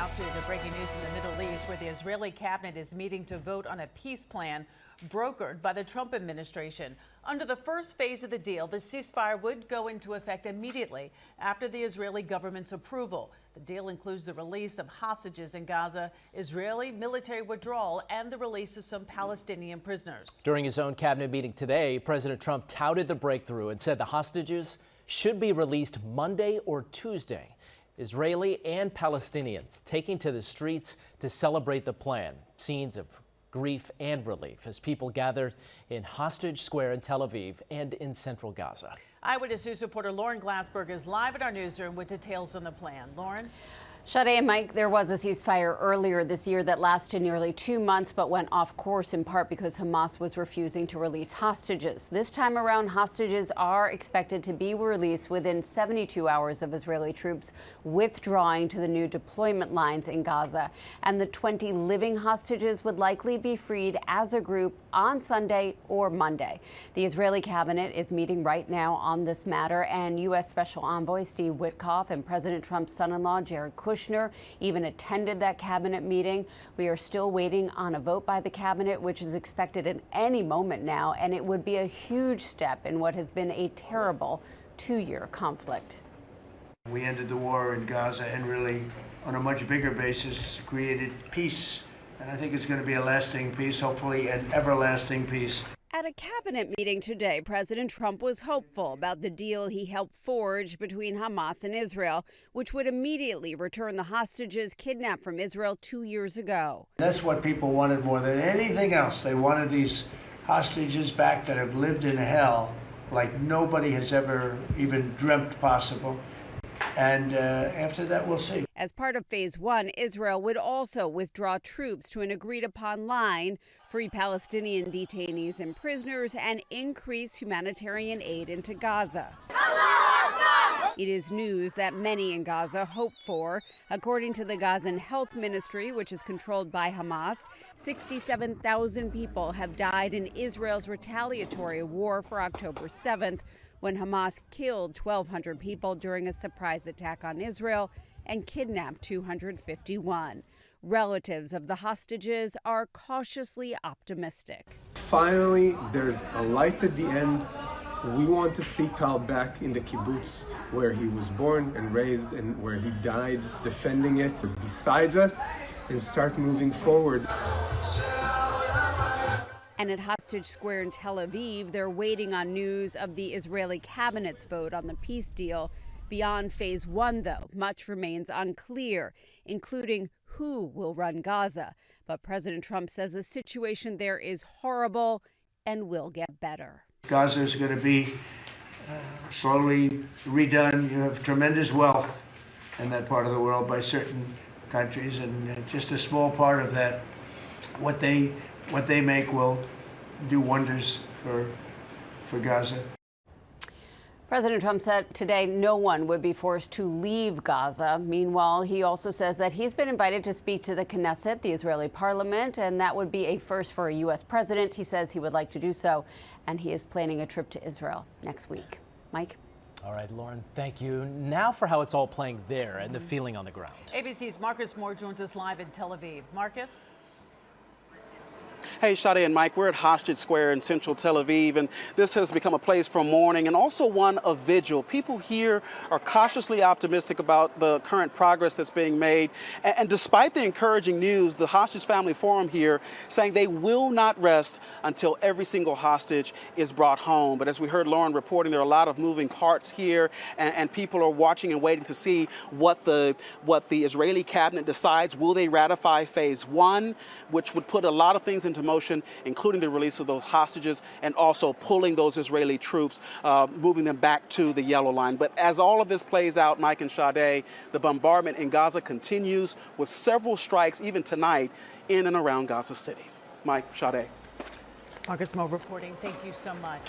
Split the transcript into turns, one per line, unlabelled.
Now to the breaking news in the Middle East, where the Israeli cabinet is meeting to vote on a peace plan brokered by the Trump administration. Under the first phase of the deal, the ceasefire would go into effect immediately after the Israeli government's approval. The deal includes the release of hostages in Gaza, Israeli military withdrawal, and the release of some Palestinian prisoners.
During his own cabinet meeting today, President Trump touted the breakthrough and said the hostages should be released Monday or Tuesday. Israeli and Palestinians taking to the streets to celebrate the plan. Scenes of grief and relief as people gathered in Hostage Square in Tel Aviv and in central Gaza.
Eyewitness News reporter Lauren Glassberg is live in our newsroom with details on the plan. Lauren?
Sade and Mike, there was a ceasefire earlier this year that lasted nearly 2 months but went off course in part because Hamas was refusing to release hostages. This time around, hostages are expected to be released within 72 hours of Israeli troops withdrawing to the new deployment lines in Gaza. And the 20 living hostages would likely be freed as a group on Sunday or Monday. The Israeli cabinet is meeting right now on this matter, and U.S. Special Envoy Steve Witkoff and President Trump's son-in-law Jared Kushner even attended that cabinet meeting. We are still waiting on a vote by the cabinet, which is expected at any moment now, and it would be a huge step in what has been a terrible 2-year conflict.
We ended the war in Gaza and really, on a much bigger basis, created peace. And I think it's going to be a lasting peace, hopefully an everlasting peace.
At a cabinet meeting today, President Trump was hopeful about the deal he helped forge between Hamas and Israel, which would immediately return the hostages kidnapped from Israel 2 years ago.
That's what people wanted more than anything else. They wanted these hostages back that have lived in hell like nobody has ever even dreamt possible. And after that, we'll see.
As part of Phase 1, Israel would also withdraw troops to an agreed-upon line, free Palestinian detainees and prisoners, and increase humanitarian aid into Gaza. It is news that many in Gaza hope for. According to the Gazan Health Ministry, which is controlled by Hamas, 67,000 people have died in Israel's retaliatory war for October 7th, when Hamas killed 1,200 people during a surprise attack on Israel and kidnapped 251. Relatives of the hostages are cautiously optimistic.
Finally, there's a light at the end. We want to see Tal back in the kibbutz where he was born and raised and where he died defending it besides us and start moving forward.
And at Hostage Square in Tel Aviv, they're waiting on news of the Israeli cabinet's vote on the peace deal. Beyond Phase 1, though, much remains unclear, including who will run Gaza. But President Trump says the situation there is horrible and will get better.
Gaza is going to be slowly redone. You have tremendous wealth in that part of the world by certain countries, and just a small part of that, what they make will do wonders for Gaza.
President Trump said today no one would be forced to leave Gaza. Meanwhile, he also says that he's been invited to speak to the Knesset, the Israeli parliament, and that would be a first for a U.S. president. He says he would like to do so, and he is planning a trip to Israel next week. Mike?
All right, Lauren, thank you. Now for how it's all playing there and the feeling on the ground.
ABC's Marcus Moore joins us live in Tel Aviv. Marcus?
Hey, Sade and Mike, we're at Hostage Square in central Tel Aviv, and this has become a place for mourning and also one of vigil. People here are cautiously optimistic about the current progress that's being made. And despite the encouraging news, the Hostage Family Forum here saying they will not rest until every single hostage is brought home. But as we heard Lauren reporting, there are a lot of moving parts here, and people are watching and waiting to see what the Israeli cabinet decides. Will they ratify Phase 1, which would put a lot of things into motion, including the release of those hostages and also pulling those Israeli troops, moving them back to the yellow line. But as all of this plays out, Mike and Sade, the bombardment in Gaza continues with several strikes even tonight in and around Gaza City. Mike, Sade.
Marcus Moore reporting. Thank you so much.